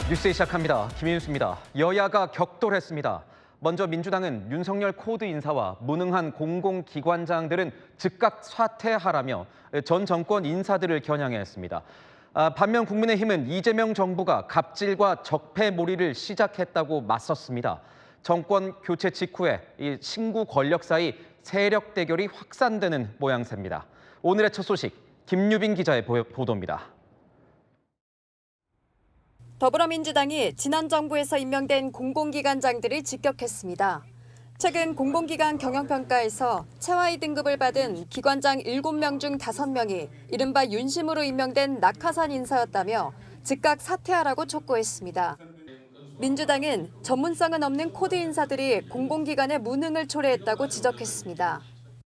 뉴스 시작합니다. 김인수입니다. 여야가 격돌했습니다. 먼저 민주당은 윤석열 코드 인사와 무능한 공공기관장들은 즉각 사퇴하라며 전 정권 인사들을 겨냥했습니다. 반면 국민의힘은 이재명 정부가 갑질과 적폐몰이를 시작했다고 맞섰습니다. 정권 교체 직후에 이 신구 권력 사이 세력 대결이 확산되는 모양새입니다. 오늘의 첫 소식, 김유빈 기자의 보도입니다. 더불어민주당이 지난 정부에서 임명된 공공기관장들을 직격했습니다. 최근 공공기관 경영평가에서 최하위 등급을 받은 기관장 7명 중 5명이 이른바 윤심으로 임명된 낙하산 인사였다며 즉각 사퇴하라고 촉구했습니다. 민주당은 전문성은 없는 코드 인사들이 공공기관의 무능을 초래했다고 지적했습니다.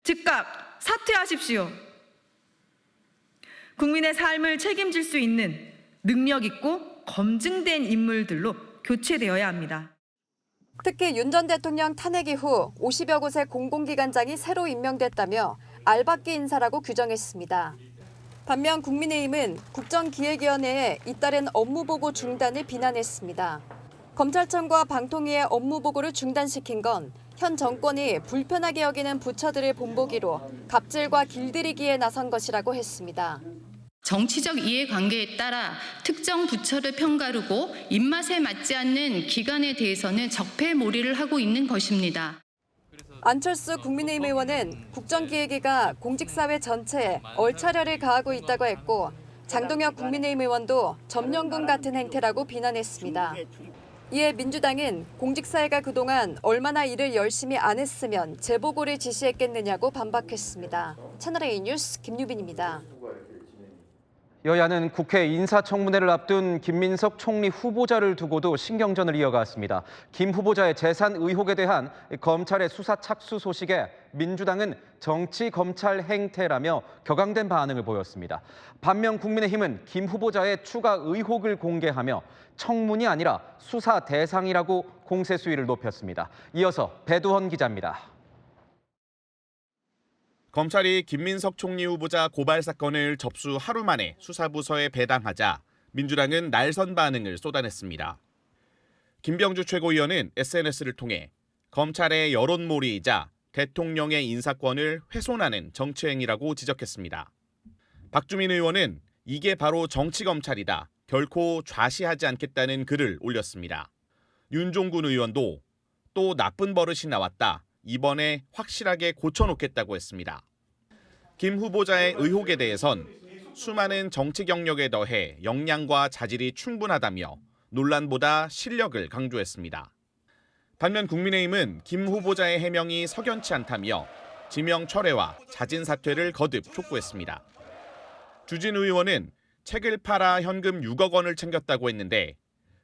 즉각 사퇴하십시오. 국민의 삶을 책임질 수 있는 능력 있고 검증된 인물들로 교체되어야 합니다. 특히 윤 전 대통령 탄핵 이후 50여 곳의 공공기관장이 새로 임명됐다며 알박기 인사라고 규정했습니다. 반면 국민의힘은 국정기획위원회에 잇따른 업무보고 중단을 비난했습니다. 검찰청과 방통위의 업무보고를 중단시킨 건 현 정권이 불편하게 여기는 부처들을 본보기로 갑질과 길들이기에 나선 것이라고 했습니다. 정치적 이해관계에 따라 특정 부처를 편가르고 입맛에 맞지 않는 기관에 대해서는 적폐몰이를 하고 있는 것입니다. 안철수 국민의힘 의원은 국정기획위가 공직사회 전체에 얼차려를 가하고 있다고 했고 장동혁 국민의힘 의원도 점령군 같은 행태라고 비난했습니다. 이에 민주당은 공직사회가 그동안 얼마나 일을 열심히 안 했으면 재보고를 지시했겠느냐고 반박했습니다. 채널A 뉴스 김유빈입니다. 여야는 국회 인사청문회를 앞둔 김민석 총리 후보자를 두고도 신경전을 이어갔습니다. 김 후보자의 재산 의혹에 대한 검찰의 수사 착수 소식에 민주당은 정치 검찰 행태라며 격앙된 반응을 보였습니다. 반면 국민의힘은 김 후보자의 추가 의혹을 공개하며 청문이 아니라 수사 대상이라고 공세 수위를 높였습니다. 이어서 배두헌 기자입니다. 검찰이 김민석 총리 후보자 고발 사건을 접수 하루 만에 수사부서에 배당하자 민주당은 날선 반응을 쏟아냈습니다. 김병주 최고위원은 SNS를 통해 검찰의 여론몰이이자 대통령의 인사권을 훼손하는 정치행위라고 지적했습니다. 박주민 의원은 이게 바로 정치검찰이다. 결코 좌시하지 않겠다는 글을 올렸습니다. 윤종군 의원도 또 나쁜 버릇이 나왔다. 이번에 확실하게 고쳐놓겠다고 했습니다. 김 후보자의 의혹에 대해선 수많은 정치 경력에 더해 역량과 자질이 충분하다며 논란보다 실력을 강조했습니다. 반면 국민의힘은 김 후보자의 해명이 석연치 않다며 지명 철회와 자진 사퇴를 거듭 촉구했습니다. 주진 의원은 책을 팔아 현금 6억 원을 챙겼다고 했는데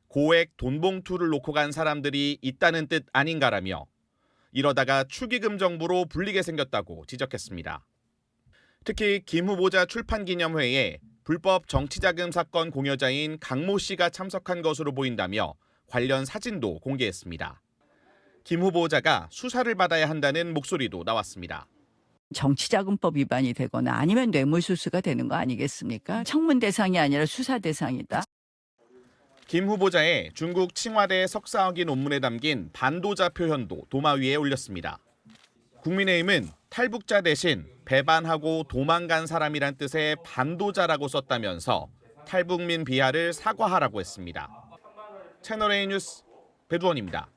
고액 돈봉투를 놓고 간 사람들이 있다는 뜻 아닌가라며 이러다가 축의금 정부로 불리게 생겼다고 지적했습니다. 특히 김 후보자 출판 기념회에 불법 정치자금 사건 공여자인 강모 씨가 참석한 것으로 보인다며 관련 사진도 공개했습니다. 김 후보자가 수사를 받아야 한다는 목소리도 나왔습니다. 정치자금법 위반이 되거나 아니면 뇌물수수가 되는 거 아니겠습니까? 청문 대상이 아니라 수사 대상이다. 김 후보자의 중국 칭화대 석사학위 논문에 담긴 반도자 표현도 도마 위에 올렸습니다. 국민의힘은 탈북자 대신 배반하고 도망간 사람이란 뜻의 반도자라고 썼다면서 탈북민 비하를 사과하라고 했습니다. 채널A 뉴스 배두헌입니다.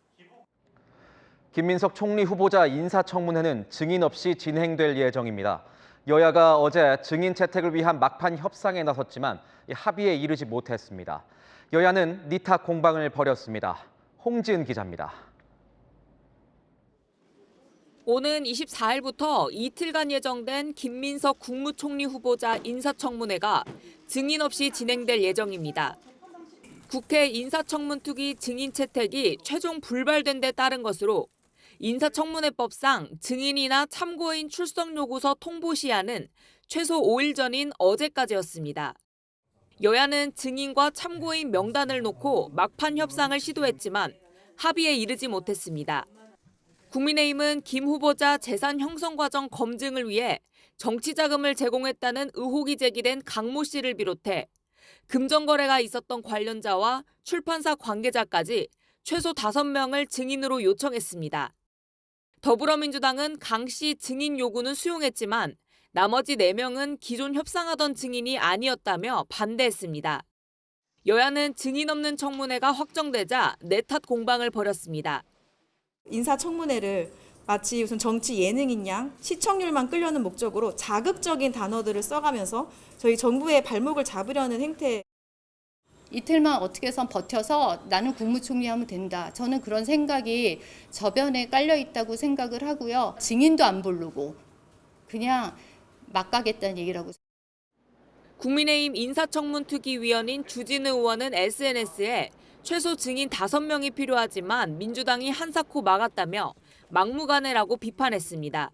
김민석 총리 후보자 인사청문회는 증인 없이 진행될 예정입니다. 여야가 어제 증인 채택을 위한 막판 협상에 나섰지만 합의에 이르지 못했습니다. 여야는 니탁 공방을 벌였습니다. 홍지은 기자입니다. 오는 24일부터 이틀간 예정된 김민석 국무총리 후보자 인사청문회가 증인 없이 진행될 예정입니다. 국회 인사청문특위 증인 채택이 최종 불발된 데 따른 것으로 인사청문회법상 증인이나 참고인 출석 요구서 통보 시한은 최소 5일 전인 어제까지였습니다. 여야는 증인과 참고인 명단을 놓고 막판 협상을 시도했지만 합의에 이르지 못했습니다. 국민의힘은 김 후보자 재산 형성 과정 검증을 위해 정치자금을 제공했다는 의혹이 제기된 강모 씨를 비롯해 금전 거래가 있었던 관련자와 출판사 관계자까지 최소 5명을 증인으로 요청했습니다. 더불어민주당은 강 씨 증인 요구는 수용했지만 나머지 4명은 기존 협상하던 증인이 아니었다며 반대했습니다. 여야는 증인 없는 청문회가 확정되자 내탓 공방을 벌였습니다. 인사청문회를 마치 무슨 정치 예능인 양 시청률만 끌려는 목적으로 자극적인 단어들을 써가면서 저희 정부의 발목을 잡으려는 행태. 이틀만 어떻게 해서 버텨서 나는 국무총리 하면 된다. 저는 그런 생각이 저변에 깔려 있다고 생각을 하고요. 증인도 안 부르고 그냥 막 가겠다는 얘기라고. 국민의힘 인사청문특위위원인 주진우 의원은 SNS에 최소 증인 5명이 필요하지만 민주당이 한사코 막았다며 막무가내라고 비판했습니다.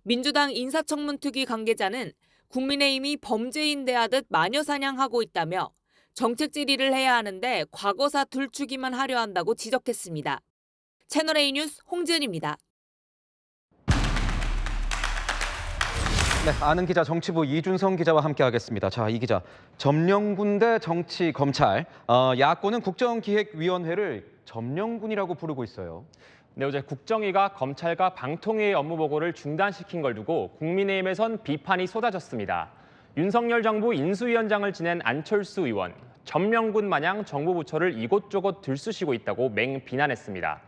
민주당 인사청문특위 관계자는 국민의힘이 범죄인 대하듯 마녀사냥하고 있다며 정책 질의를 해야 하는데 과거사 들추기만 하려 한다고 지적했습니다. 채널A 뉴스 홍지은입니다. 네, 아는 기자 정치부 이준성 기자와 함께하겠습니다. 자, 이 기자, 점령군 대 정치 검찰, 야권은 국정기획위원회를 점령군이라고 부르고 있어요. 네, 어제 국정위가 검찰과 방통위의 업무 보고를 중단시킨 걸 두고 국민의힘에선 비판이 쏟아졌습니다. 윤석열 정부 인수위원장을 지낸 안철수 의원, 점령군 마냥 정부 부처를 이곳저곳 들쑤시고 있다고 맹비난했습니다.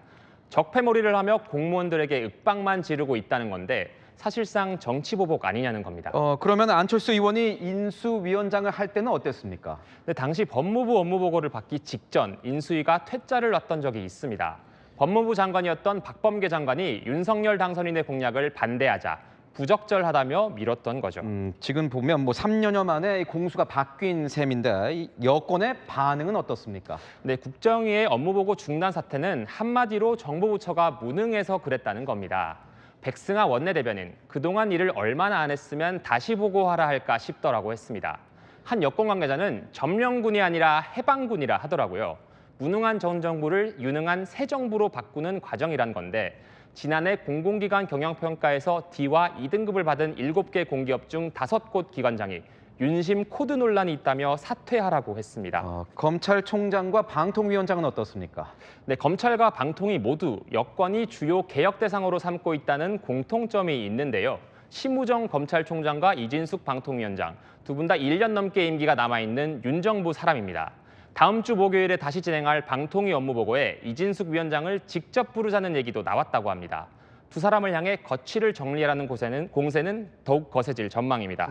적폐몰이를 하며 공무원들에게 윽박만 지르고 있다는 건데 사실상 정치보복 아니냐는 겁니다. 그러면 안철수 의원이 인수위원장을 할 때는 어땠습니까? 네, 당시 법무부 업무 보고를 받기 직전 인수위가 퇴짜를 놨던 적이 있습니다. 법무부 장관이었던 박범계 장관이 윤석열 당선인의 공약을 반대하자 부적절하다며 미뤘던 거죠. 지금 보면 3년여 만에 공수가 바뀐 셈인데 이 여권의 반응은 어떻습니까? 네, 국정위의 업무보고 중단 사태는 한마디로 정부 부처가 무능해서 그랬다는 겁니다. 백승하 원내대변인, 그동안 일을 얼마나 안 했으면 다시 보고하라 할까 싶더라고 했습니다. 한 여권 관계자는 점령군이 아니라 해방군이라 하더라고요. 무능한 전 정부를 유능한 새 정부로 바꾸는 과정이란 건데 지난해 공공기관 경영평가에서 D와 2등급을 받은 7개 공기업 중 5곳 기관장이 윤심 코드 논란이 있다며 사퇴하라고 했습니다. 검찰총장과 방통위원장은 어떻습니까? 네, 검찰과 방통위 모두 여권이 주요 개혁 대상으로 삼고 있다는 공통점이 있는데요. 심우정 검찰총장과 이진숙 방통위원장, 두 분 다 1년 넘게 임기가 남아있는 윤 정부 사람입니다. 다음 주 목요일에 다시 진행할 방통위 업무 보고에 이진숙 위원장을 직접 부르자는 얘기도 나왔다고 합니다. 두 사람을 향해 거취를 정리하라는 공세는 더욱 거세질 전망입니다.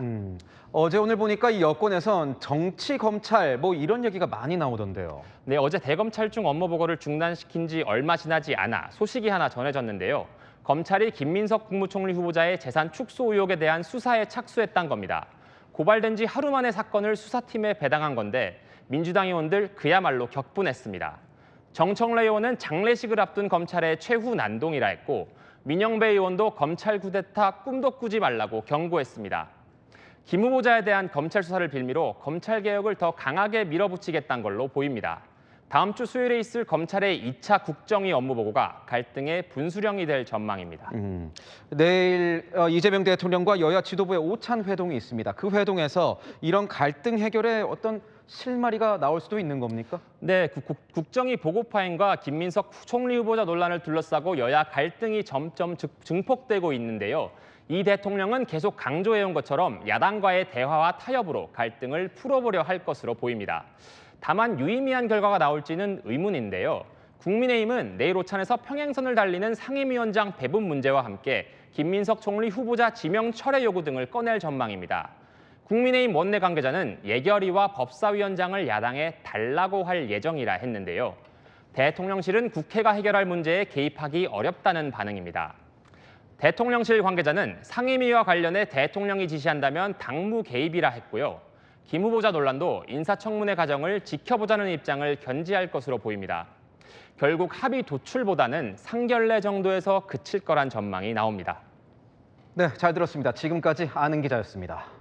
어제 오늘 보니까 이 여권에선 정치 검찰 이런 얘기가 많이 나오던데요. 네, 어제 대검찰청 업무 보고를 중단시킨 지 얼마 지나지 않아 소식이 하나 전해졌는데요. 검찰이 김민석 국무총리 후보자의 재산 축소 의혹에 대한 수사에 착수했다는 겁니다. 고발된 지 하루 만에 사건을 수사팀에 배당한 건데 민주당 의원들 그야말로 격분했습니다. 정청래 의원은 장례식을 앞둔 검찰의 최후 난동이라 했고 민영배 의원도 검찰 쿠데타 꿈도 꾸지 말라고 경고했습니다. 김 후보자에 대한 검찰 수사를 빌미로 검찰 개혁을 더 강하게 밀어붙이겠다는 걸로 보입니다. 다음 주 수요일에 있을 검찰의 2차 국정위 업무 보고가 갈등의 분수령이 될 전망입니다. 내일 이재명 대통령과 여야 지도부의 오찬 회동이 있습니다. 그 회동에서 이런 갈등 해결에 어떤 실마리가 나올 수도 있는 겁니까? 네, 국정위 보고 파행과 김민석 총리 후보자 논란을 둘러싸고 여야 갈등이 점점 증폭되고 있는데요. 이 대통령은 계속 강조해온 것처럼 야당과의 대화와 타협으로 갈등을 풀어보려 할 것으로 보입니다. 다만 유의미한 결과가 나올지는 의문인데요. 국민의힘은 내일 오찬에서 평행선을 달리는 상임위원장 배분 문제와 함께 김민석 총리 후보자 지명 철회 요구 등을 꺼낼 전망입니다. 국민의힘 원내 관계자는 예결위와 법사위원장을 야당에 달라고 할 예정이라 했는데요. 대통령실은 국회가 해결할 문제에 개입하기 어렵다는 반응입니다. 대통령실 관계자는 상임위와 관련해 대통령이 지시한다면 당무 개입이라 했고요. 김 후보자 논란도 인사청문회 과정을 지켜보자는 입장을 견지할 것으로 보입니다. 결국 합의 도출보다는 상결례 정도에서 그칠 거란 전망이 나옵니다. 네, 잘 들었습니다. 지금까지 아는 기자였습니다.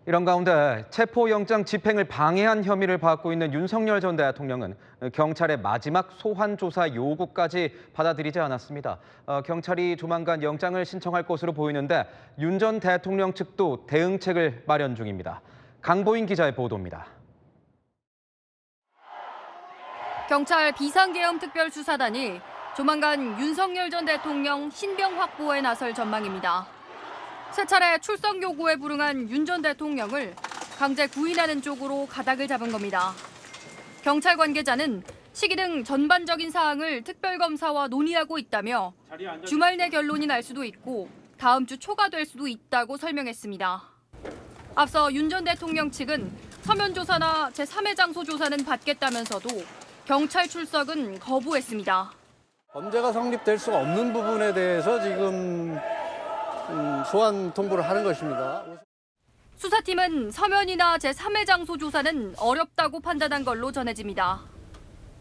이런 가운데 체포영장 집행을 방해한 혐의를 받고 있는 윤석열 전 대통령은 경찰의 마지막 소환 조사 요구까지 받아들이지 않았습니다. 경찰이 조만간 영장을 신청할 것으로 보이는데 윤 전 대통령 측도 대응책을 마련 중입니다. 강보인 기자의 보도입니다. 경찰 비상계엄 특별수사단이 조만간 윤석열 전 대통령 신병 확보에 나설 전망입니다. 세 차례 출석 요구에 불응한 윤 전 대통령을 강제 구인하는 쪽으로 가닥을 잡은 겁니다. 경찰 관계자는 시기 등 전반적인 사항을 특별검사와 논의하고 있다며 주말 내 결론이 날 수도 있고 다음 주 초가 될 수도 있다고 설명했습니다. 앞서 윤 전 대통령 측은 서면 조사나 제3의 장소 조사는 받겠다면서도 경찰 출석은 거부했습니다. 범죄가 성립될 수가 없는 부분에 대해서 지금 소환 통보를 하는 것입니다. 수사팀은 서면이나 제3의 장소 조사는 어렵다고 판단한 걸로 전해집니다.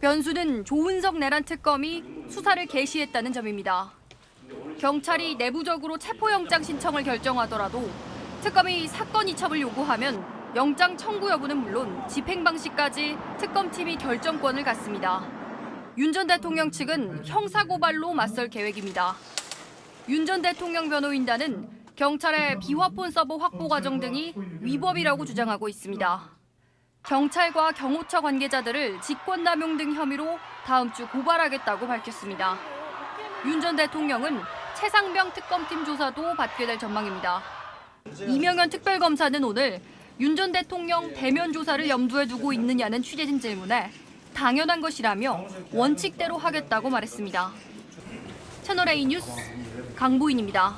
변수는 조은석 내란 특검이 수사를 개시했다는 점입니다. 경찰이 내부적으로 체포영장 신청을 결정하더라도 특검이 사건 이첩을 요구하면 영장 청구 여부는 물론 집행 방식까지 특검팀이 결정권을 갖습니다. 윤 전 대통령 측은 형사고발로 맞설 계획입니다. 윤 전 대통령 변호인단은 경찰의 비화폰 서버 확보 과정 등이 위법이라고 주장하고 있습니다. 경찰과 경호처 관계자들을 직권남용 등 혐의로 다음 주 고발하겠다고 밝혔습니다. 윤 전 대통령은 최상병 특검팀 조사도 받게 될 전망입니다. 이명현 특별검사는 오늘 윤 전 대통령 대면 조사를 염두에 두고 있느냐는 취재진 질문에 당연한 것이라며 원칙대로 하겠다고 말했습니다. 채널A 뉴스 강보인입니다.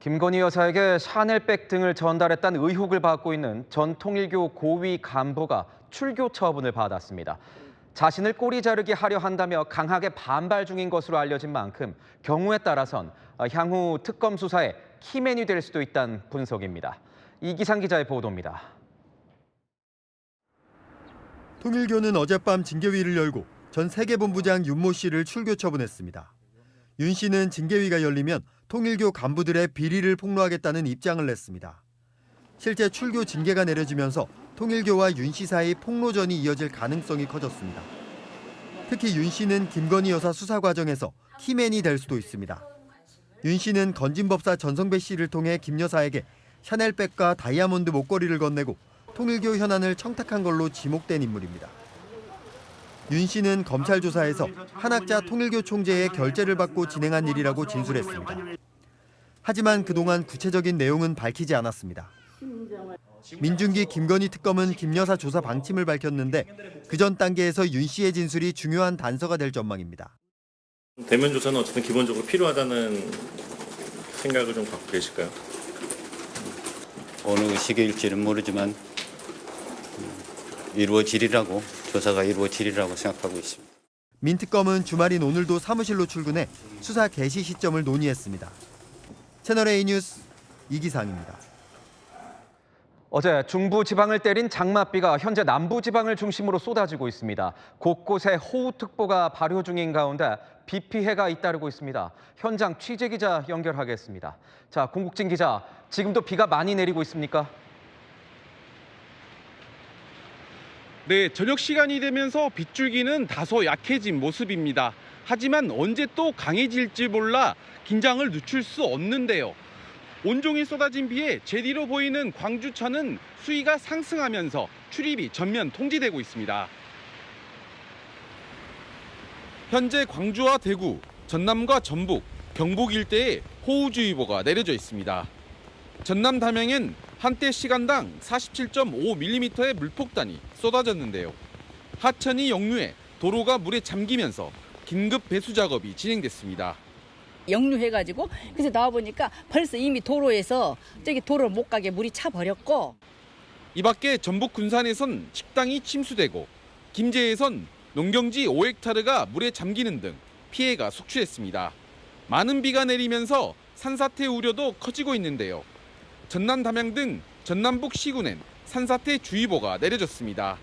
김건희 여사에게 샤넬백 등을 전달했다는 의혹을 받고 있는 전 통일교 고위 간부가 출교 처분을 받았습니다. 자신을 꼬리 자르기 하려 한다며 강하게 반발 중인 것으로 알려진 만큼 경우에 따라선 향후 특검 수사에 키맨이 될 수도 있다는 분석입니다. 이기상 기자의 보도입니다. 통일교는 어젯밤 징계위를 열고 전 세계본부장 윤모 씨를 출교 처분했습니다. 윤 씨는 징계위가 열리면 통일교 간부들의 비리를 폭로하겠다는 입장을 냈습니다. 실제 출교 징계가 내려지면서 통일교와 윤 씨 사이 폭로전이 이어질 가능성이 커졌습니다. 특히 윤 씨는 김건희 여사 수사 과정에서 키맨이 될 수도 있습니다. 윤 씨는 건진법사 전성배 씨를 통해 김 여사에게 샤넬백과 다이아몬드 목걸이를 건네고 통일교 현안을 청탁한 걸로 지목된 인물입니다. 윤 씨는 검찰 조사에서 한학자 통일교 총재의 결재를 받고 진행한 일이라고 진술했습니다. 하지만 그동안 구체적인 내용은 밝히지 않았습니다. 민중기 김건희 특검은 김 여사 조사 방침을 밝혔는데 그 전 단계에서 윤 씨의 진술이 중요한 단서가 될 전망입니다. 대면 조사는 어쨌든 기본적으로 필요하다는 생각을 좀 갖고 계실까요? 어느 시기일지는 모르지만 이루어지리라고, 조사가 이루어지리라고 생각하고 있습니다. 민특검은 주말인 오늘도 사무실로 출근해 수사 개시 시점을 논의했습니다. 채널A 뉴스 이기상입니다. 어제 중부지방을 때린 장맛비가 현재 남부지방을 중심으로 쏟아지고 있습니다. 곳곳에 호우특보가 발효 중인 가운데 비 피해가 잇따르고 있습니다. 현장 취재기자 연결하겠습니다. 자, 공국진 기자, 지금도 비가 많이 내리고 있습니까? 네, 저녁 시간이 되면서 빗줄기는 다소 약해진 모습입니다. 하지만 언제 또 강해질지 몰라 긴장을 늦출 수 없는데요. 온종일 쏟아진 비에 제뒤로 보이는 광주천은 수위가 상승하면서 출입이 전면 통제되고 있습니다. 현재 광주와 대구, 전남과 전북, 경북 일대에 호우주의보가 내려져 있습니다. 전남 담양엔 한때 시간당 47.5mm의 물폭탄이 쏟아졌는데요. 하천이 역류해 도로가 물에 잠기면서 긴급 배수 작업이 진행됐습니다. 역류해가지고 그래서 나와보니까 벌써 이미 도로에서 저기 도로 못 가게 물이 차버렸고, 이 밖에 전북 군산에선 식당이 침수되고 김제에선 농경지 5헥타르가 물에 잠기는 등 피해가 속출했습니다. 많은 비가 내리면서 산사태 우려도 커지고 있는데요. 전남 담양 등 전남북 시군엔 산사태 주의보가 내려졌습니다.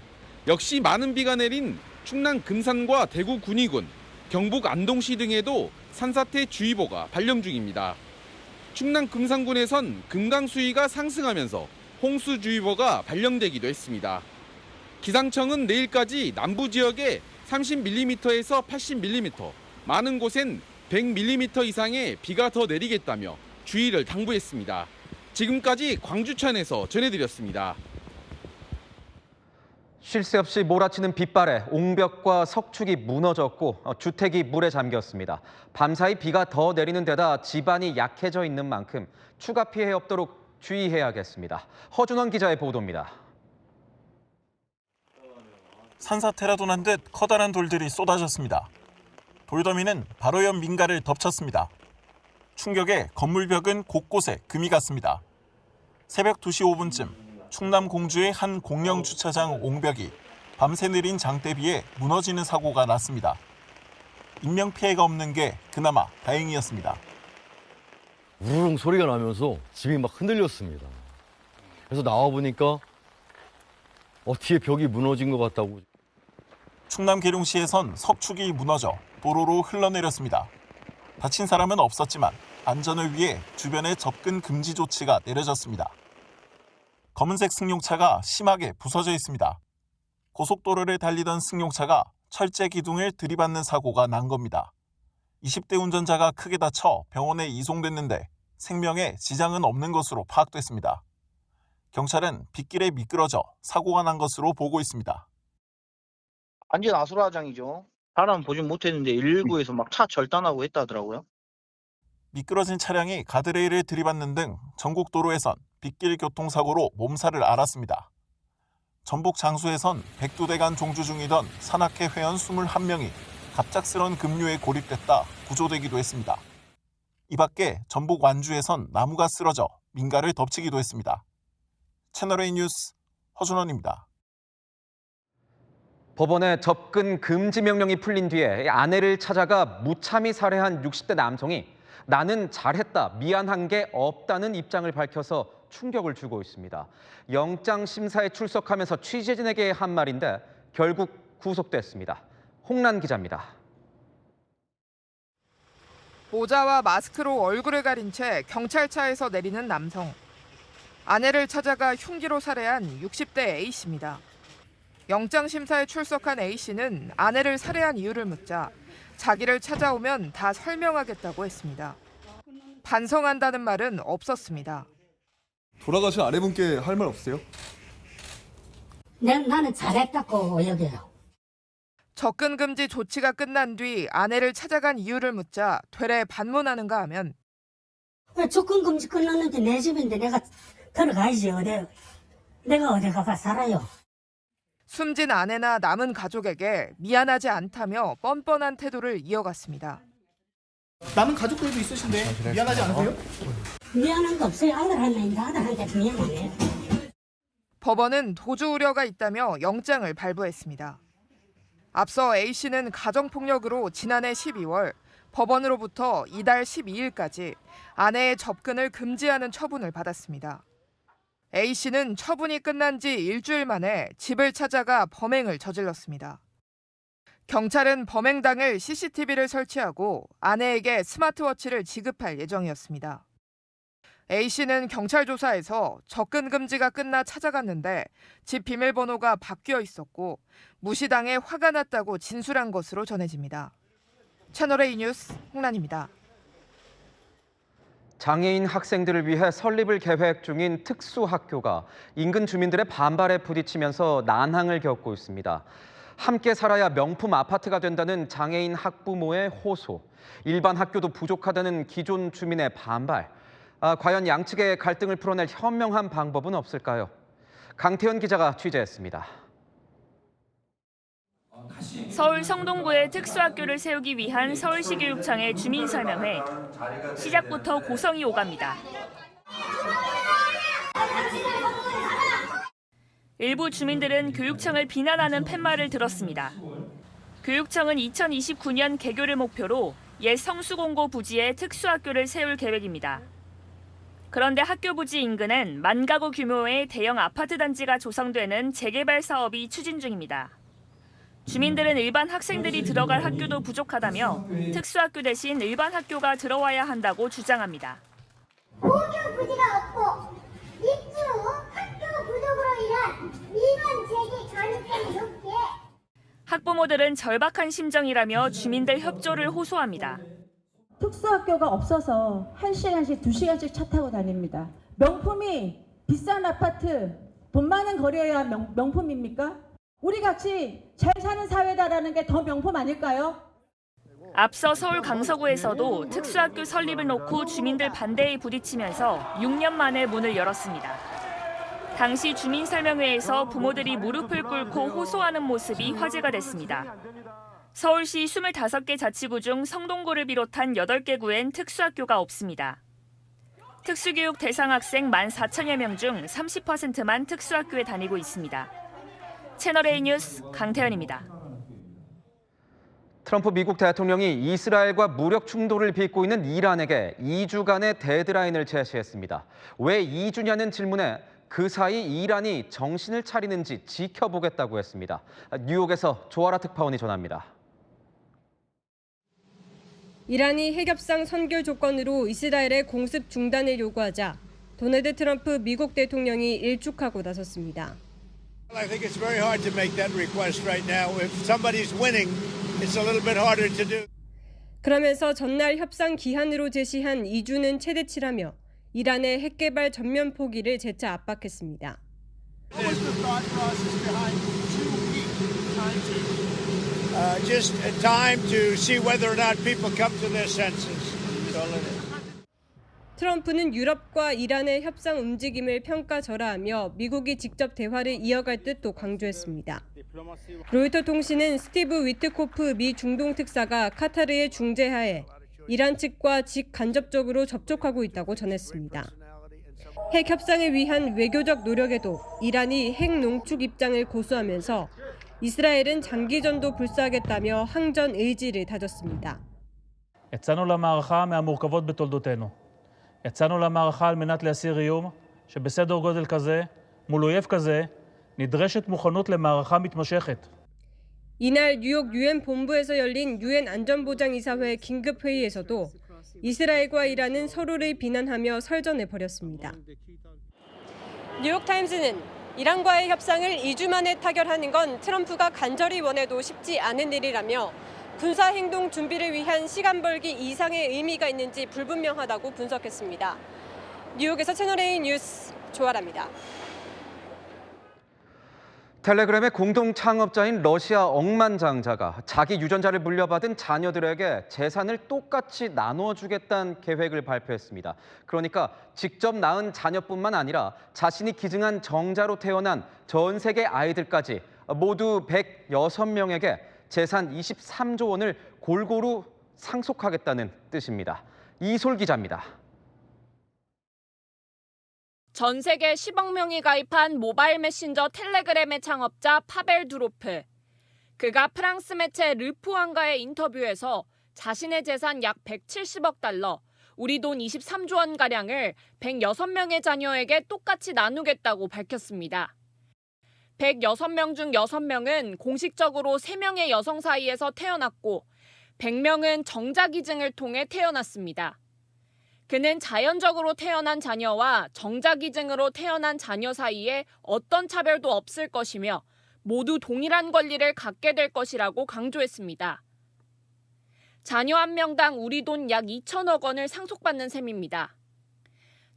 역시 많은 비가 내린 충남 금산과 대구 군위군, 경북 안동시 등에도 산사태 주의보가 발령 중입니다. 충남 금산군에선 금강 수위가 상승하면서 홍수주의보가 발령되기도 했습니다. 기상청은 내일까지 남부 지역에 30mm에서 80mm, 많은 곳엔 100mm 이상의 비가 더 내리겠다며 주의를 당부했습니다. 지금까지 광주천에서 전해드렸습니다. 쉴 새 없이 몰아치는 빗발에 옹벽과 석축이 무너졌고 주택이 물에 잠겼습니다. 밤사이 비가 더 내리는 데다 지반이 약해져 있는 만큼 추가 피해 없도록 주의해야겠습니다. 허준원 기자의 보도입니다. 산사태라 도난 듯 커다란 돌들이 쏟아졌습니다. 돌더미는 바로 옆 민가를 덮쳤습니다. 충격에 건물벽은 곳곳에 금이 갔습니다. 새벽 2시 5분쯤 충남 공주의 한 공영 주차장 옹벽이 밤새 내린 장대비에 무너지는 사고가 났습니다. 인명피해가 없는 게 그나마 다행이었습니다. 우르릉 소리가 나면서 집이 막 흔들렸습니다. 그래서 나와보니까 뒤에 벽이 무너진 것 같다고. 충남 계룡시에선 석축이 무너져 도로로 흘러내렸습니다. 다친 사람은 없었지만 안전을 위해 주변에 접근 금지 조치가 내려졌습니다. 검은색 승용차가 심하게 부서져 있습니다. 고속도로를 달리던 승용차가 철제 기둥을 들이받는 사고가 난 겁니다. 20대 운전자가 크게 다쳐 병원에 이송됐는데 생명에 지장은 없는 것으로 파악됐습니다. 경찰은 빗길에 미끄러져 사고가 난 것으로 보고 있습니다. 완전 아수라장이죠. 사람 보진 못했는데 119에서 막 차 절단하고 했다더라고요. 미끄러진 차량이 가드레일을 들이받는 등 전국 도로에선 빗길 교통사고로 몸살을 앓았습니다. 전북 장수에선 백두대간 종주 중이던 산악회 회원 21명이 갑작스런 급류에 고립됐다 구조되기도 했습니다. 이 밖에 전북 완주에선 나무가 쓰러져 민가를 덮치기도 했습니다. 채널A 뉴스 허준원입니다. 법원의 접근 금지 명령이 풀린 뒤에 아내를 찾아가 무참히 살해한 60대 남성이 나는 잘했다, 미안한 게 없다는 입장을 밝혀서 충격을 주고 있습니다. 영장 심사에 출석하면서 취재진에게 한 말인데 결국 구속됐습니다. 홍란 기자입니다. 모자와 마스크로 얼굴을 가린 채 경찰차에서 내리는 남성. 아내를 찾아가 흉기로 살해한 60대 A씨입니다. 영장 심사에 출석한 A씨는 아내를 살해한 이유를 묻자 자기를 찾아오면 다 설명하겠다고 했습니다. 반성한다는 말은 없었습니다. 돌아가신 아내분께 할 말 없으세요? 나는 잘했다고 여겨요. 접근 금지 조치가 끝난 뒤 아내를 찾아간 이유를 묻자 되레 반문하는가 하면 접근 금지 끝났는데 내 집인데 내가 들어가야지. 내가 어디 가서 살아요. 숨진 아내나 남은 가족에게 미안하지 않다며 뻔뻔한 태도를 이어갔습니다. 남은 가족들도 있으신데 미안하지 않으세요? 미안한 거 없어요. 아들 하나 있는데 아들한테 미안하네요. 법원은 도주 우려가 있다며 영장을 발부했습니다. 앞서 A씨는 가정폭력으로 지난해 12월 법원으로부터 이달 12일까지 아내의 접근을 금지하는 처분을 받았습니다. A씨는 처분이 끝난 지 일주일 만에 집을 찾아가 범행을 저질렀습니다. 경찰은 범행 당일 CCTV를 설치하고 아내에게 스마트워치를 지급할 예정이었습니다. A씨는 경찰 조사에서 접근 금지가 끝나 찾아갔는데 집 비밀번호가 바뀌어 있었고 무시당해 화가 났다고 진술한 것으로 전해집니다. 채널A 뉴스 홍란입니다. 장애인 학생들을 위해 설립을 계획 중인 특수학교가 인근 주민들의 반발에 부딪히면서 난항을 겪고 있습니다. 함께 살아야 명품 아파트가 된다는 장애인 학부모의 호소, 일반 학교도 부족하다는 기존 주민의 반발. 과연 양측의 갈등을 풀어낼 현명한 방법은 없을까요? 강태현 기자가 취재했습니다. 서울 성동구에 특수학교를 세우기 위한 서울시 교육청의 주민설명회. 시작부터 고성이 오갑니다. 일부 주민들은 교육청을 비난하는 팻말을 들었습니다. 교육청은 2029년 개교를 목표로 옛 성수공고 부지에 특수학교를 세울 계획입니다. 그런데 학교 부지 인근엔 10,000가구 규모의 대형 아파트 단지가 조성되는 재개발 사업이 추진 중입니다. 주민들은 일반 학생들이 들어갈 학교도 부족하다며 특수학교 대신 일반 학교가 들어와야 한다고 주장합니다. 공교 부지가 없고 입주 학교 부족으로 인한 민원 제기 가능성이 높게. 학부모들은 절박한 심정이라며 주민들 협조를 호소합니다. 특수학교가 없어서 1시간씩 2시간씩 차 타고 다닙니다. 명품이 비싼 아파트, 돈 많은 거리여야 명품입니까? 우리 같이 잘 사는 사회다라는 게 더 명품 아닐까요? 앞서 서울 강서구에서도 특수학교 설립을 놓고 주민들 반대에 부딪히면서 6년 만에 문을 열었습니다. 당시 주민설명회에서 부모들이 무릎을 꿇고 호소하는 모습이 화제가 됐습니다. 서울시 25개 자치구 중 성동구를 비롯한 8개 구엔 특수학교가 없습니다. 특수교육 대상 학생 14,000여 명 중 30%만 특수학교에 다니고 있습니다. 채널A 뉴스 강태현입니다. 트럼프 미국 대통령이 이스라엘과 무력 충돌을 빚고 있는 이란에게 2주간의 데드라인을 제시했습니다. 왜 2주냐는 질문에 그 사이 이란이 정신을 차리는지 지켜보겠다고 했습니다. 뉴욕에서 조아라 특파원이 전합니다. 이란이 핵협상 선결 조건으로 이스라엘의 공습 중단을 요구하자 도널드 트럼프 미국 대통령이 일축하고 나섰습니다. I think it's very hard to make that request right now. If somebody's winning, it's a little bit harder to do. 그러면서 전날 협상 기한으로 제시한 2주는 최대치라며 이란의 핵 개발 전면 포기를 재차 압박했습니다. What was the thought process behind 2-week time to? Just time to see whether or not people come to their senses. That's all it is. 트럼프는 유럽과 이란의 협상 움직임을 평가절하하며 미국이 직접 대화를 이어갈 뜻도 강조했습니다. 로이터 통신은 스티브 위트코프 미 중동 특사가 카타르의 중재하에 이란 측과 직간접적으로 접촉하고 있다고 전했습니다. 핵 협상을 위한 외교적 노력에도 이란이 핵 농축 입장을 고수하면서 이스라엘은 장기전도 불사하겠다며 항전 의지를 다졌습니다. יצאנו למערכה מהמורכבות בתולדותינו. יצאנו למערכה על מנת להסיר איום שבסדר גודל כזה, מול אויב כזה, נדרשת מוכנות למערכה מתמשכת. 이날 뉴욕 유엔 본부에서 열린 유엔 안전보장이사회 긴급 회의에서도 이스라엘과 이란은 서로를 비난하며 설전을 벌였습니다. 뉴욕타임스는 이란과의 협상을 2주 만에 타결하는 건 트럼프가 간절히 원해도 쉽지 않은 일이라며 군사행동 준비를 위한 시간 벌기 이상의 의미가 있는지 불분명하다고 분석했습니다. 뉴욕에서 채널A 뉴스 조아라입니다. 텔레그램의 공동 창업자인 러시아 억만장자가 자기 유전자를 물려받은 자녀들에게 재산을 똑같이 나눠주겠다는 계획을 발표했습니다. 그러니까 직접 낳은 자녀뿐만 아니라 자신이 기증한 정자로 태어난 전 세계 아이들까지 모두 106명에게 재산 23조 원을 골고루 상속하겠다는 뜻입니다. 이솔 기자입니다. 전 세계 10억 명이 가입한 모바일 메신저 텔레그램의 창업자 파벨 두로프. 그가 프랑스 매체 르푸앙과의 인터뷰에서 자신의 재산 약 170억 달러, 우리 돈 23조 원가량을 106명의 자녀에게 똑같이 나누겠다고 밝혔습니다. 106명 중 6명은 공식적으로 3명의 여성 사이에서 태어났고 100명은 정자기증을 통해 태어났습니다. 그는 자연적으로 태어난 자녀와 정자기증으로 태어난 자녀 사이에 어떤 차별도 없을 것이며 모두 동일한 권리를 갖게 될 것이라고 강조했습니다. 자녀 한 명당 우리 돈 약 2천억 원을 상속받는 셈입니다.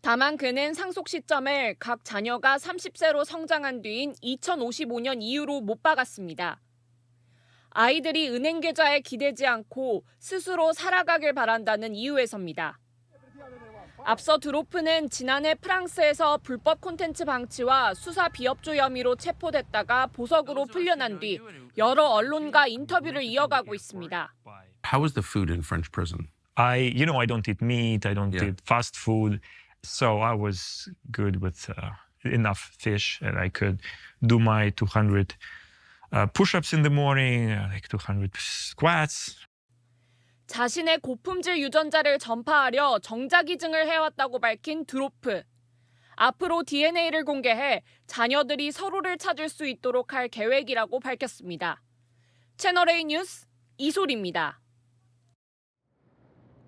다만 그는 상속 시점을 각 자녀가 30세로 성장한 뒤인 2055년 이후로 못 박았습니다. 아이들이 은행 계좌에 기대지 않고 스스로 살아가길 바란다는 이유에서입니다. 앞서 드로프는 지난해 프랑스에서 불법 콘텐츠 방치와 수사 비협조 혐의로 체포됐다가 보석으로 풀려난 뒤 여러 언론과 인터뷰를 이어가고 있습니다. How is the food in French prison? I don't eat meat, I don't eat fast food. So I was good with enough fish and I could do my 200 push-ups in the morning, like 200 squats. 자신의 고품질 유전자를 전파하려 정자기증을 해왔다고 밝힌 드로프. 앞으로 DNA를 공개해 자녀들이 서로를 찾을 수 있도록 할 계획이라고 밝혔습니다. 채널A 뉴스 이솔입니다.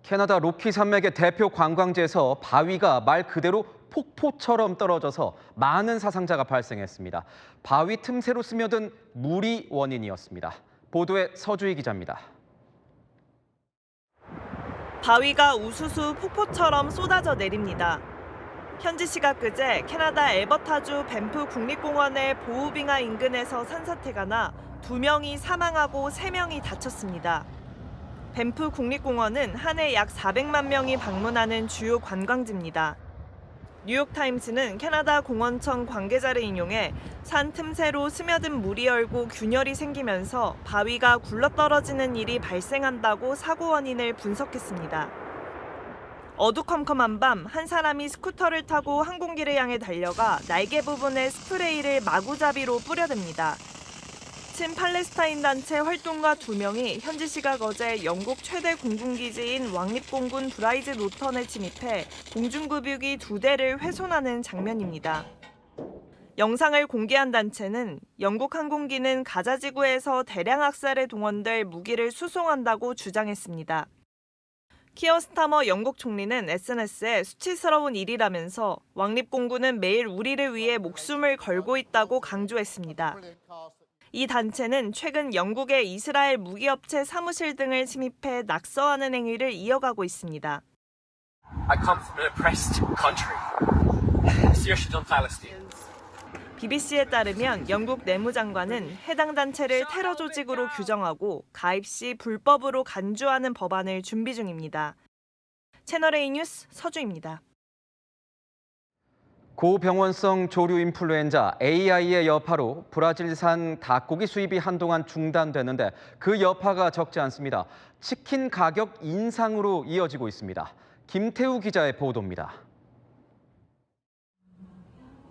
캐나다 로키 산맥의 대표 관광지에서 바위가 말 그대로 폭포처럼 떨어져서 많은 사상자가 발생했습니다. 바위 틈새로 스며든 물이 원인이었습니다. 보도에 서주희 기자입니다. 바위가 우수수 폭포처럼 쏟아져 내립니다. 현지 시각 그제 캐나다 엘버타주 밴프 국립공원의 보우빙하 인근에서 산사태가 나 2명이 사망하고 3명이 다쳤습니다. 밴프 국립공원은 한 해 약 400만 명이 방문하는 주요 관광지입니다. 뉴욕타임스는 캐나다 공원청 관계자를 인용해 산 틈새로 스며든 물이 얼고 균열이 생기면서 바위가 굴러떨어지는 일이 발생한다고 사고 원인을 분석했습니다. 어두컴컴한 밤 한 사람이 스쿠터를 타고 항공기를 향해 달려가 날개 부분에 스프레이를 마구잡이로 뿌려댑니다. 친팔레스타인 단체 활동가 2명이 현지 시각 어제 영국 최대 공군기지인 왕립공군 브라이즈 노턴에 침입해 공중급유기 2대를 훼손하는 장면입니다. 영상을 공개한 단체는 영국 항공기는 가자 지구에서 대량 학살에 동원될 무기를 수송한다고 주장했습니다. 키어 스타머 영국 총리는 SNS에 수치스러운 일이라면서 왕립공군은 매일 우리를 위해 목숨을 걸고 있다고 강조했습니다. 이 단체는 최근 영국의 이스라엘 무기업체 사무실 등을 침입해 낙서하는 행위를 이어가고 있습니다. I come from an oppressed country. Seriously on Palestine. BBC에 따르면 영국 내무장관은 해당 단체를 테러 조직으로 규정하고 가입 시 불법으로 간주하는 법안을 준비 중입니다. 채널A 뉴스 서주입니다. 고병원성 조류 인플루엔자 AI의 여파로 브라질산 닭고기 수입이 한동안 중단되는데 그 여파가 적지 않습니다. 치킨 가격 인상으로 이어지고 있습니다. 김태우 기자의 보도입니다.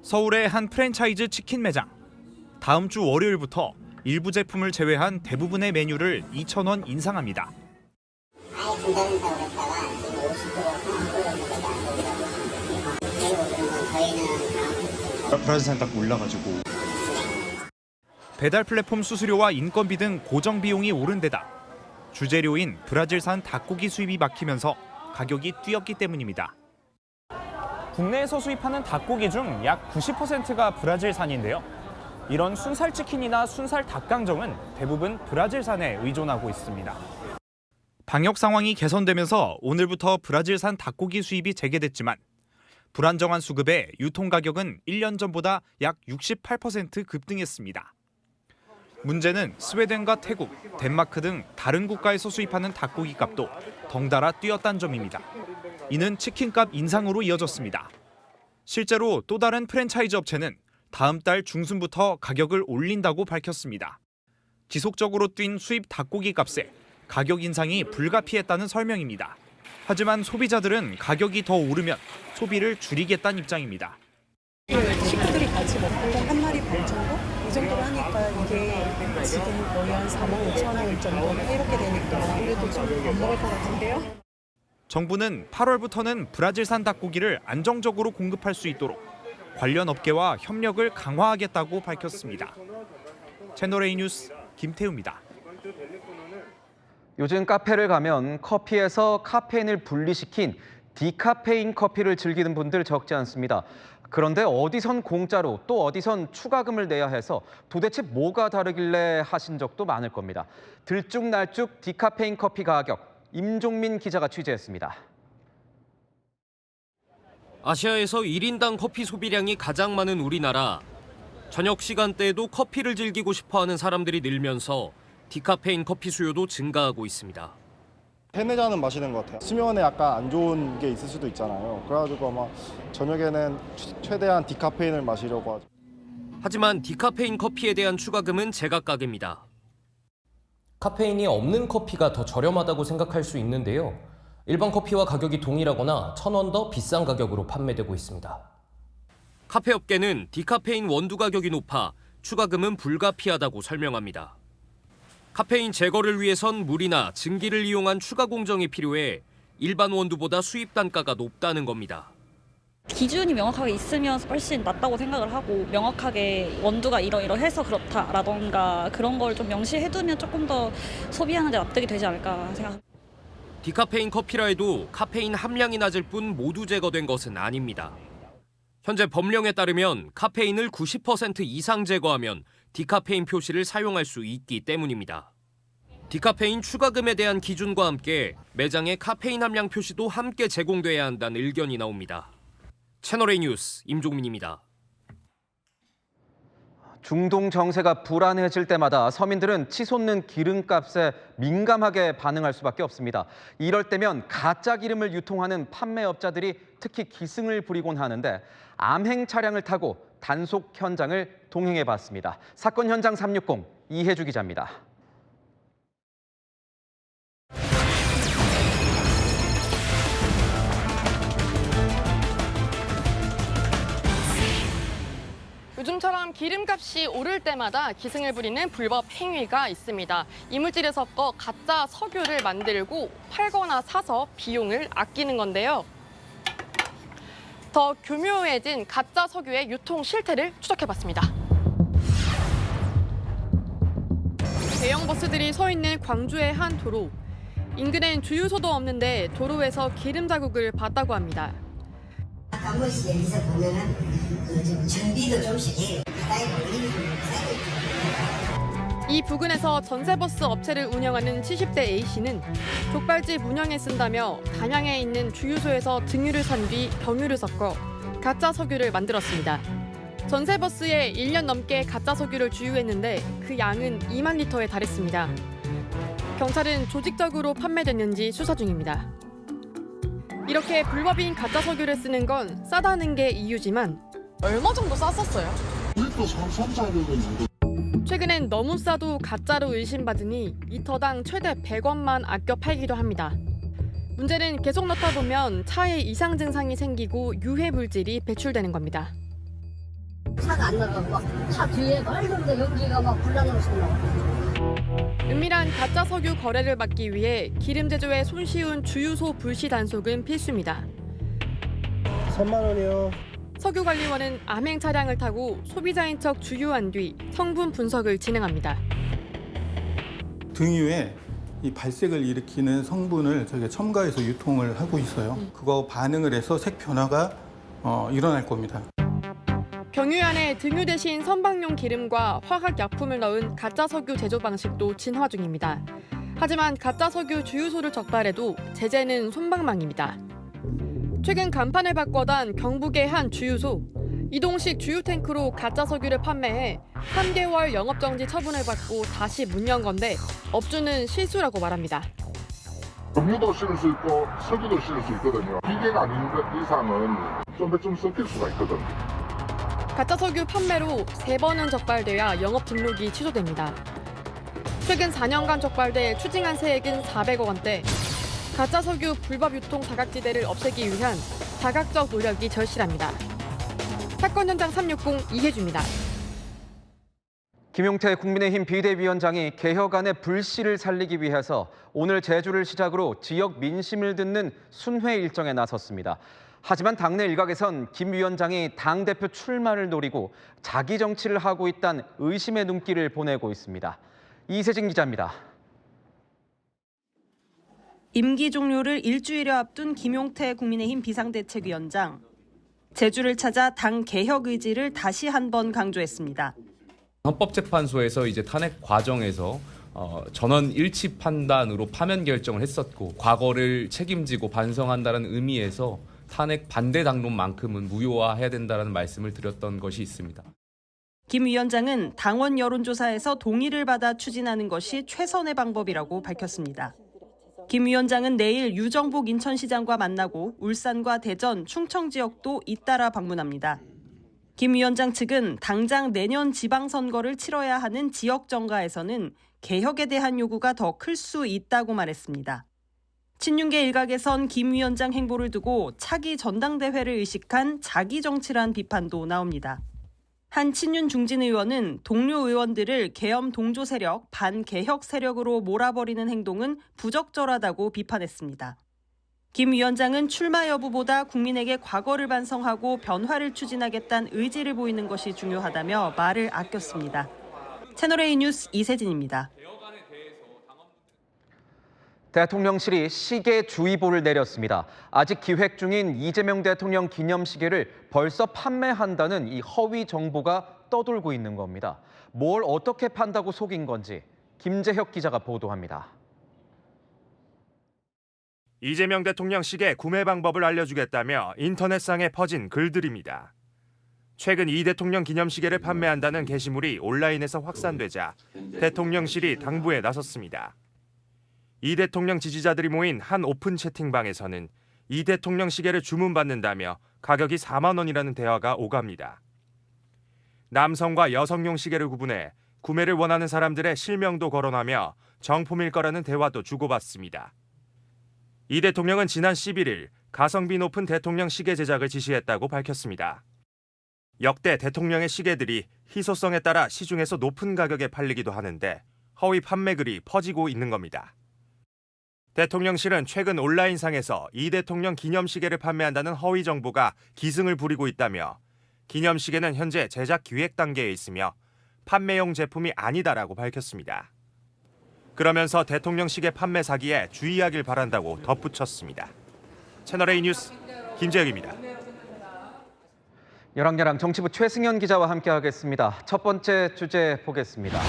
서울의 한 프랜차이즈 치킨 매장. 다음 주 월요일부터 일부 제품을 제외한 대부분의 메뉴를 2,000원 인상합니다. 브라질산 딱 올라가지고 배달 플랫폼 수수료와 인건비 등 고정 비용이 오른 데다 주재료인 브라질산 닭고기 수입이 막히면서 가격이 뛰었기 때문입니다. 국내에서 수입하는 닭고기 중 약 90%가 브라질산인데요. 이런 순살 치킨이나 순살 닭강정은 대부분 브라질산에 의존하고 있습니다. 방역 상황이 개선되면서 오늘부터 브라질산 닭고기 수입이 재개됐지만 불안정한 수급에 유통 가격은 1년 전보다 약 68% 급등했습니다. 문제는 스웨덴과 태국, 덴마크 등 다른 국가에서 수입하는 닭고기 값도 덩달아 뛰었다는 점입니다. 이는 치킨값 인상으로 이어졌습니다. 실제로 또 다른 프랜차이즈 업체는 다음 달 중순부터 가격을 올린다고 밝혔습니다. 지속적으로 뛴 수입 닭고기 값에 가격 인상이 불가피했다는 설명입니다. 하지만 소비자들은 가격이 더 오르면 소비를 줄이겠다는 입장입니다. 식구들이 같이 먹고 한 마리 반 정도? 이 정도로 하니까 이게 지금 거의 한 45,000원 정도 이렇게 되니까 아무래도 좀 안 먹을 것 같은데요. 정부는 8월부터는 브라질산 닭고기를 안정적으로 공급할 수 있도록 관련 업계와 협력을 강화하겠다고 밝혔습니다. 채널A 뉴스 김태우입니다. 요즘 카페를 가면 커피에서 카페인을 분리시킨 디카페인 커피를 즐기는 분들 적지 않습니다. 그런데 어디선 공짜로 또 어디선 추가금을 내야 해서 도대체 뭐가 다르길래 하신 적도 많을 겁니다. 들쭉날쭉 디카페인 커피 가격, 임종민 기자가 취재했습니다. 아시아에서 1인당 커피 소비량이 가장 많은 우리나라. 저녁 시간대에도 커피를 즐기고 싶어하는 사람들이 늘면서 디카페인 커피 수요도 증가하고 있습니다. 3-4잔은 마시는 것 같아요. 수면에 약간 안 좋은 게 있을 수도 있잖아요. 그래가지고 아마 저녁에는 최대한 디카페인을 마시려고 하죠. 하지만 디카페인 커피에 대한 추가금은 제각각입니다. 카페인이 없는 커피가 더 저렴하다고 생각할 수 있는데요. 일반 커피와 가격이 동일하거나 1,000원 더 비싼 가격으로 판매되고 있습니다. 카페업계는 디카페인 원두 가격이 높아 추가금은 불가피하다고 설명합니다. 카페인 제거를 위해선 물이나 증기를 이용한 추가 공정이 필요해 일반 원두보다 수입 단가가 높다는 겁니다. 기준이 명확하게 있으면 훨씬 낫다고 생각을 하고 명확하게 원두가 이러이러해서 그렇다라던가 그런 걸 좀 명시해두면 조금 더 소비하는 데 납득이 되지 않을까 생각합니다. 디카페인 커피라 해도 카페인 함량이 낮을 뿐 모두 제거된 것은 아닙니다. 현재 법령에 따르면 카페인을 90% 이상 제거하면 디카페인 표시를 사용할 수 있기 때문입니다. 디카페인 추가금에 대한 기준과 함께 매장에 카페인 함량 표시도 함께 제공돼야 한다는 의견이 나옵니다. 채널A 뉴스 임종민입니다. 중동 정세가 불안해질 때마다 서민들은 치솟는 기름값에 민감하게 반응할 수밖에 없습니다. 이럴 때면 가짜 기름을 유통하는 판매업자들이 특히 기승을 부리곤 하는데 암행 차량을 타고 단속 현장을 동행해봤습니다. 사건 현장 360 이혜주 기자입니다. 요즘처럼 기름값이 오를 때마다 기승을 부리는 불법 행위가 있습니다. 이물질을 섞어 가짜 석유를 만들고 팔거나 사서 비용을 아끼는 건데요. 더 교묘해진 가짜 석유의 유통 실태를 추적해봤습니다. 대형 버스들이 서 있는 광주의 한 도로. 인근엔 주유소도 없는데 도로에서 기름 자국을 봤다고 합니다. 한 번씩 여기서 보면은 좀 정비도 좀씩 해요. 이 부근에서 전세버스 업체를 운영하는 70대 A씨는 족발집 운영에 쓴다며 단양에 있는 주유소에서 등유를 산 뒤 경유를 섞어 가짜 석유를 만들었습니다. 전세버스에 1년 넘게 가짜 석유를 주유했는데 그 양은 2만 리터에 달했습니다. 경찰은 조직적으로 판매됐는지 수사 중입니다. 이렇게 불법인 가짜 석유를 쓰는 건 싸다는 게 이유지만 얼마 정도 쌌었어요? 최근엔 너무 싸도 가짜로 의심받으니 리터당 최대 100원만 아껴 팔기도 합니다. 문제는 계속 넣다 보면 차에 이상 증상이 생기고 유해 물질이 배출되는 겁니다. 차가 안 나가고 막 차 뒤에 빨간데 연기가 막 불나는 나와. 은밀한 가짜 석유 거래를 막기 위해 기름 제조에 손쉬운 주유소 불시 단속은 필수입니다. 3만 원이요. 석유관리원은 암행 차량을 타고 소비자인 척 주유한 뒤 성분 분석을 진행합니다. 등유에 이 발색을 일으키는 성분을 저희가 첨가해서 유통을 하고 있어요. 그거 반응을 해서 색 변화가 일어날 겁니다. 경유 안에 등유 대신 선박용 기름과 화학 약품을 넣은 가짜 석유 제조 방식도 진화 중입니다. 하지만 가짜 석유 주유소를 적발해도 제재는 솜방망입니다. 최근 간판을 바꿔단 경북의 한 주유소. 이동식 주유 탱크로 가짜 석유를 판매해 3개월 영업정지 처분을 받고 다시 문 연 건데 업주는 실수라고 말합니다. 음료도 실을 수 있고 석유도 실을 수 있거든요. 기계가 아닌 이상은 좀 섞일 수가 있거든. 가짜 석유 판매로 3번은 적발돼야 영업 등록이 취소됩니다. 최근 4년간 적발돼 추징한 세액은 400억 원대. 가짜 석유 불법 유통 사각지대를 없애기 위한 자각적 노력이 절실합니다. 사건 현장 360 이혜주입니다. 김용태 국민의힘 비대위원장이 개혁안의 불씨를 살리기 위해서 오늘 제주를 시작으로 지역 민심을 듣는 순회 일정에 나섰습니다. 하지만 당내 일각에선 김 위원장이 당대표 출마를 노리고 자기 정치를 하고 있다는 의심의 눈길을 보내고 있습니다. 이세진 기자입니다. 임기 종료를 일주일여 앞둔 김용태 국민의힘 비상대책위원장. 제주를 찾아 당 개혁 의지를 다시 한번 강조했습니다. 헌법재판소에서 이제 탄핵 과정에서 전원 일치 판단으로 파면 결정을 했었고 과거를 책임지고 반성한다는 의미에서 탄핵 반대 당론만큼은 무효화해야 된다는 말씀을 드렸던 것이 있습니다. 김 위원장은 당원 여론조사에서 동의를 받아 추진하는 것이 최선의 방법이라고 밝혔습니다. 김 위원장은 내일 유정복 인천시장과 만나고 울산과 대전, 충청 지역도 잇따라 방문합니다. 김 위원장 측은 당장 내년 지방선거를 치러야 하는 지역 정가에서는 개혁에 대한 요구가 더 클 수 있다고 말했습니다. 친윤계 일각에선 김 위원장 행보를 두고 차기 전당대회를 의식한 자기 정치란 비판도 나옵니다. 한 친윤 중진 의원은 동료 의원들을 계엄 동조 세력, 반개혁 세력으로 몰아버리는 행동은 부적절하다고 비판했습니다. 김 위원장은 출마 여부보다 국민에게 과거를 반성하고 변화를 추진하겠다는 의지를 보이는 것이 중요하다며 말을 아꼈습니다. 채널A 뉴스 이세진입니다. 대통령실이 시계주의보를 내렸습니다. 아직 기획 중인 이재명 대통령 기념시계를 벌써 판매한다는 이 허위 정보가 떠돌고 있는 겁니다. 뭘 어떻게 판다고 속인 건지 김재혁 기자가 보도합니다. 이재명 대통령 시계 구매 방법을 알려주겠다며 인터넷상에 퍼진 글들입니다. 최근 이 대통령 기념시계를 판매한다는 게시물이 온라인에서 확산되자 대통령실이 당부에 나섰습니다. 이 대통령 지지자들이 모인 한 오픈 채팅방에서는 이 대통령 시계를 주문받는다며 가격이 4만 원이라는 대화가 오갑니다. 남성과 여성용 시계를 구분해 구매를 원하는 사람들의 실명도 거론하며 정품일 거라는 대화도 주고받습니다. 이 대통령은 지난 11일 가성비 높은 대통령 시계 제작을 지시했다고 밝혔습니다. 역대 대통령의 시계들이 희소성에 따라 시중에서 높은 가격에 팔리기도 하는데 허위 판매글이 퍼지고 있는 겁니다. 대통령실은 최근 온라인상에서 이 대통령 기념시계를 판매한다는 허위 정보가 기승을 부리고 있다며 기념시계는 현재 제작 기획 단계에 있으며 판매용 제품이 아니다라고 밝혔습니다. 그러면서 대통령 시계 판매 사기에 주의하길 바란다고 덧붙였습니다. 채널A 뉴스 김재혁입니다. 열왕열왕 정치부 최승현 기자와 함께하겠습니다. 첫 번째 주제 보겠습니다.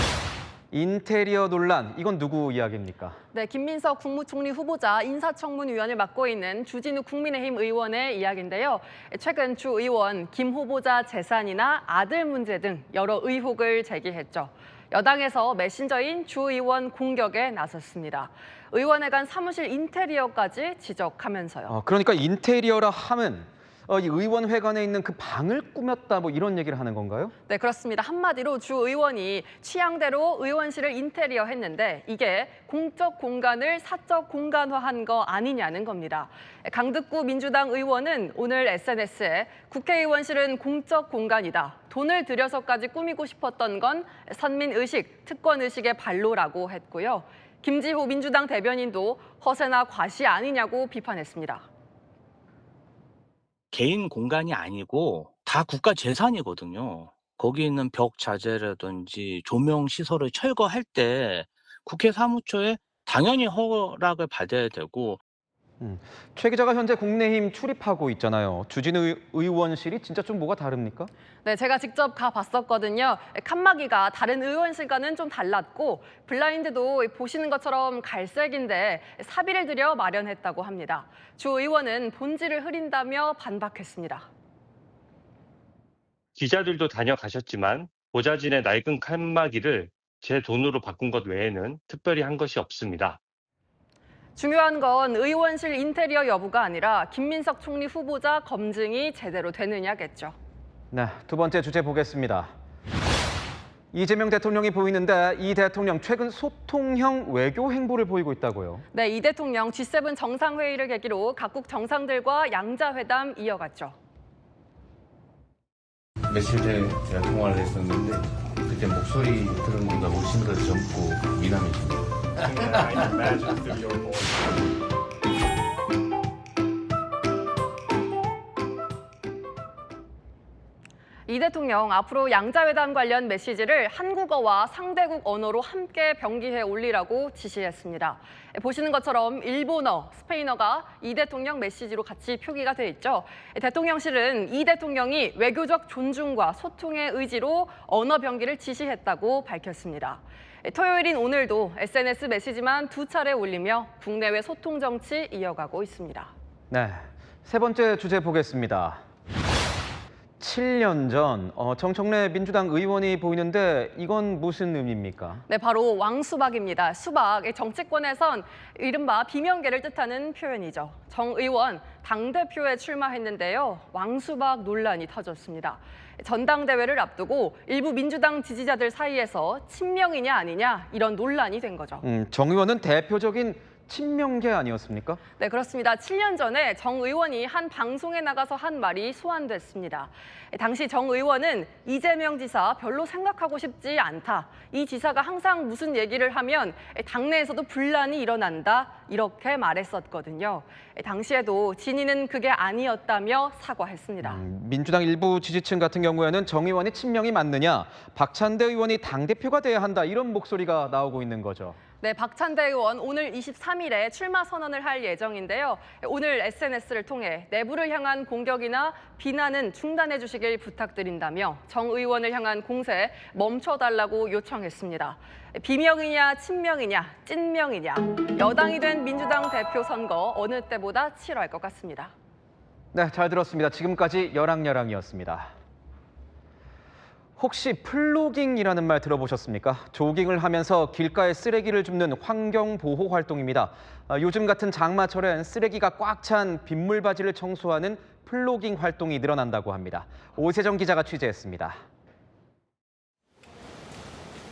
인테리어 논란, 이건 누구 이야기입니까? 네, 김민석 국무총리 후보자 인사청문위원을 맡고 있는 주진우 국민의힘 의원의 이야기인데요. 최근 주 의원 김 후보자 재산이나 아들 문제 등 여러 의혹을 제기했죠. 여당에서 메신저인 주 의원 공격에 나섰습니다. 의원회관 사무실 인테리어까지 지적하면서요. 그러니까 인테리어라 함은 이 의원회관에 있는 그 방을 꾸몄다 뭐 이런 얘기를 하는 건가요? 네, 그렇습니다. 한마디로 주 의원이 취향대로 의원실을 인테리어 했는데 이게 공적 공간을 사적 공간화한 거 아니냐는 겁니다. 강득구 민주당 의원은 오늘 SNS에 국회의원실은 공적 공간이다. 돈을 들여서까지 꾸미고 싶었던 건 선민의식, 특권의식의 발로라고 했고요. 김지호 민주당 대변인도 허세나 과시 아니냐고 비판했습니다. 개인 공간이 아니고 다 국가 재산이거든요. 거기 있는 벽 자재라든지 조명 시설을 철거할 때 국회 사무처에 당연히 허락을 받아야 되고. 최 기자가 현재 국내힘 출입하고 있잖아요. 주진우 의원실이 진짜 좀 뭐가 다릅니까? 네, 제가 직접 가봤었거든요. 칸막이가 다른 의원실과는 좀 달랐고 블라인드도 보시는 것처럼 갈색인데 사비를 들여 마련했다고 합니다. 주 의원은 본질을 흐린다며 반박했습니다. 기자들도 다녀가셨지만 보좌진의 낡은 칸막이를 제 돈으로 바꾼 것 외에는 특별히 한 것이 없습니다. 중요한 건 의원실 인테리어 여부가 아니라 김민석 총리 후보자 검증이 제대로 되느냐겠죠. 네, 두 번째 주제 보겠습니다. 이재명 대통령이 보이는데 이 대통령 최근 소통형 외교 행보를 보이고 있다고요? 네, 이 대통령 G7 정상회의를 계기로 각국 정상들과 양자회담 이어갔죠. 며칠 전에 제가 통화를 했었는데 그때 목소리 들은 것보다 훨씬 더 젊고 미남이십니다. 이 대통령 앞으로 양자회담 관련 메시지를 한국어와 상대국 언어로 함께 병기해 올리라고 지시했습니다. 보시는 것처럼 일본어, 스페인어가 이 대통령 메시지로 같이 표기가 돼 있죠. 대통령실은 이 대통령이 외교적 존중과 소통의 의지로 언어 병기를 지시했다고 밝혔습니다. 토요일인 오늘도 SNS 메시지만 2차례 올리며 국내외 소통 정치 이어가고 있습니다. 네, 세 번째 주제 보겠습니다. 7년 전 정청래 민주당 의원이 보이는데 이건 무슨 의미입니까? 네, 바로 왕수박입니다. 수박, 정치권에선 이른바 비명계를 뜻하는 표현이죠. 정 의원 당대표에 출마했는데요. 왕수박 논란이 터졌습니다. 전당대회를 앞두고 일부 민주당 지지자들 사이에서 친명이냐 아니냐 이런 논란이 된 거죠. 정 의원은 대표적인 친명계 아니었습니까? 네, 그렇습니다. 7년 전에 정 의원이 한 방송에 나가서 한 말이 소환됐습니다. 당시 정 의원은 이재명 지사 별로 생각하고 싶지 않다. 이 지사가 항상 무슨 얘기를 하면 당내에서도 분란이 일어난다. 이렇게 말했었거든요. 당시에도 진위는 그게 아니었다며 사과했습니다. 민주당 일부 지지층 같은 경우에는 정 의원이 친명이 맞느냐, 박찬대 의원이 당대표가 돼야 한다 이런 목소리가 나오고 있는 거죠. 네, 박찬대 의원 오늘 23일에 출마 선언을 할 예정인데요. 오늘 SNS를 통해 내부를 향한 공격이나 비난은 중단해 주시길 부탁드린다며 정 의원을 향한 공세 멈춰달라고 요청했습니다. 비명이냐 친명이냐 찐명이냐 여당이 된 민주당 대표 선거 어느 때보다 치열할 것 같습니다. 네, 잘 들었습니다. 지금까지 여랑여랑이었습니다. 혹시 플로깅이라는 말 들어보셨습니까? 조깅을 하면서 길가에 쓰레기를 줍는 환경보호 활동입니다. 요즘 같은 장마철엔 쓰레기가 꽉 찬 빗물바지를 청소하는 플로깅 활동이 늘어난다고 합니다. 오세정 기자가 취재했습니다.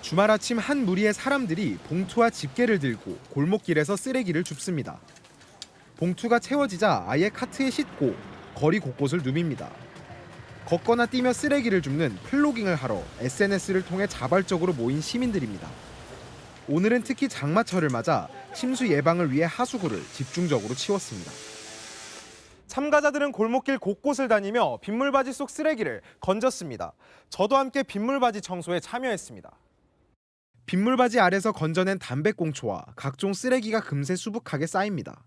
주말 아침 한 무리의 사람들이 봉투와 집게를 들고 골목길에서 쓰레기를 줍습니다. 봉투가 채워지자 아예 카트에 싣고 거리 곳곳을 누빕니다. 걷거나 뛰며 쓰레기를 줍는 플로깅을 하러 SNS를 통해 자발적으로 모인 시민들입니다. 오늘은 특히 장마철을 맞아 침수 예방을 위해 하수구를 집중적으로 치웠습니다. 참가자들은 골목길 곳곳을 다니며 빗물바지 속 쓰레기를 건졌습니다. 저도 함께 빗물바지 청소에 참여했습니다. 빗물바지 아래서 건져낸 담배꽁초와 각종 쓰레기가 금세 수북하게 쌓입니다.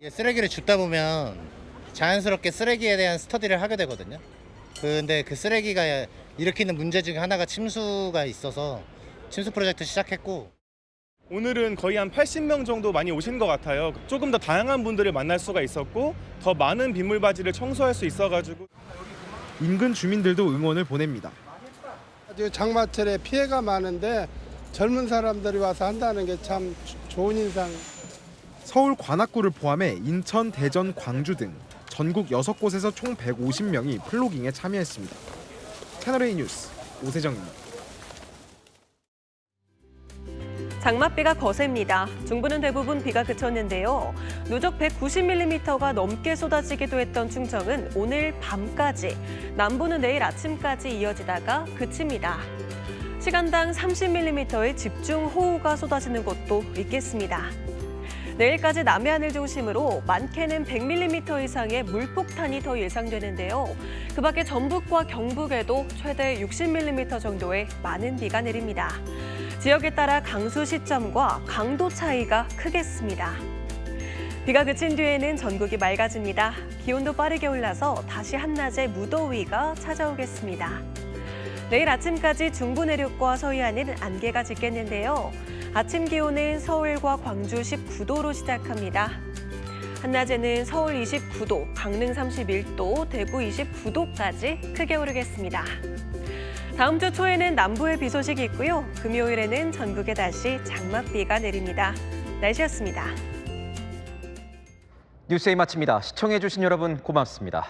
쓰레기를 줍다 보면 자연스럽게 쓰레기에 대한 스터디를 하게 되거든요. 근데 그 쓰레기가 일으키는 문제 중에 하나가 침수가 있어서 침수 프로젝트 시작했고, 오늘은 거의 한 80명 정도 많이 오신 것 같아요. 조금 더 다양한 분들을 만날 수가 있었고 더 많은 빗물바지를 청소할 수 있어가지고 인근 주민들도 응원을 보냅니다. 장마철에 피해가 많은데 젊은 사람들이 와서 한다는 게 참 좋은 인상. 서울 관악구를 포함해 인천, 대전, 광주 등 전국 6곳에서 총 150명이 플로깅에 참여했습니다. 채널A 뉴스 오세정입니다. 장맛비가 거셉니다. 중부는 대부분 비가 그쳤는데요. 누적 190mm가 넘게 쏟아지기도 했던 충청은 오늘 밤까지, 남부는 내일 아침까지 이어지다가 그칩니다. 시간당 30mm의 집중호우가 쏟아지는 곳도 있겠습니다. 내일까지 남해안을 중심으로 많게는 100mm 이상의 물폭탄이 더 예상되는데요. 그 밖에 전북과 경북에도 최대 60mm 정도의 많은 비가 내립니다. 지역에 따라 강수 시점과 강도 차이가 크겠습니다. 비가 그친 뒤에는 전국이 맑아집니다. 기온도 빠르게 올라서 다시 한낮에 무더위가 찾아오겠습니다. 내일 아침까지 중부 내륙과 서해안은 안개가 짙겠는데요. 아침 기온은 서울과 광주 19도로 시작합니다. 한낮에는 서울 29도, 강릉 31도, 대구 29도까지 크게 오르겠습니다. 다음 주 초에는 남부에 비 소식이 있고요. 금요일에는 전국에 다시 장맛비가 내립니다. 날씨였습니다. 뉴스에이 마칩니다. 시청해주신 여러분 고맙습니다.